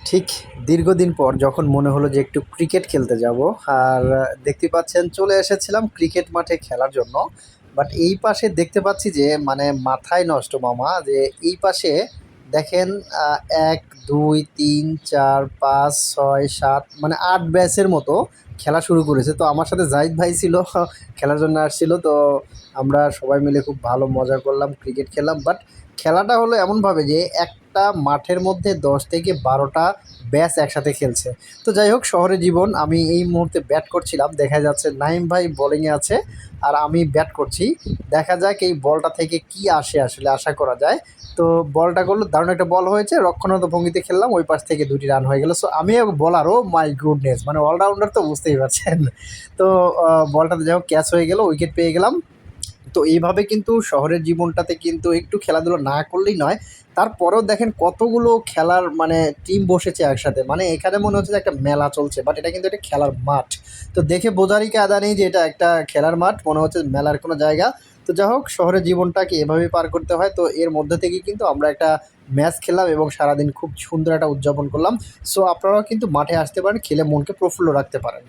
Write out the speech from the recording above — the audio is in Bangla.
ঠিক দীর্ঘদিন পর যখন মনে হলো যে একটু ক্রিকেট খেলতে যাব, আর দেখতে পাচ্ছেন চলে এসেছিলাম ক্রিকেট মাঠে খেলার জন্য। বাট এই পাশে দেখতে পাচ্ছি যে মানে মাথায় নষ্ট মামা, যে এই পাশে দেখেন ১, ২, ৩, ৪, ৫, ৬, ৭ মানে ৮ ব্যাচের মতো খেলা শুরু করেছে। তো আমার সাথে জাহিদ ভাই ছিল খেলার জন্য আসছিল। তো আমরা সবাই মিলে খুব ভালো মজা করলাম, ক্রিকেট খেললাম। বাট খেলাটা হলো এমনভাবে যে একটা মাঠের মধ্যে ১০ থেকে ১২টা ব্যাচ একসাথে খেলছে। তো যাই হোক, শহরের জীবন। আমি এই মুহূর্তে ব্যাট করছিলাম, দেখা যাচ্ছে নাইম ভাই বোলিংয়ে আছে আর আমি ব্যাট করছি। দেখা যাক এই বলটা থেকে কি আসে, আসলে আশা করা যায়। তো বলটা করলো, দারুণ একটা বল হয়েছে, রক্ষণাত্মক ভঙ্গিতে খেললাম, ওই পাশ থেকে ২টি রান হয়ে গেল। সো আমি বোলারও, মাই গুডনেস, মানে অলরাউন্ডার তো বুঝতেই পারছেন। তো বলটাতে যাই হোক ক্যাচ হয়ে গেল, উইকেট পেয়ে গেলাম। তো এইভাবে কিন্তু শহরের জীবনটাতে কিন্তু একটু খেলাধুলা না করলেই নয়। তারপরেও দেখেন কতগুলো খেলার মানে টিম বসেছে একসাথে। মানে এখানে মনে হচ্ছে যে একটা মেলা চলছে, বাট এটা কিন্তু একটা খেলার মাঠ। তো দেখে বোঝারই কায়দা নেই যে এটা একটা খেলার মাঠ, মনে হচ্ছে মেলার কোনো জায়গা। তো যাই হোক, শহরের জীবনটাকে এভাবেই পার করতে হয়। তো এর মধ্যে থেকেই কিন্তু আমরা একটা ম্যাচ খেললাম এবং সারাদিন খুব সুন্দর একটা উদযাপন করলাম। সো আপনারাও কিন্তু মাঠে আসতে পারেন, খেলে মনকে প্রফুল্ল রাখতে পারেন।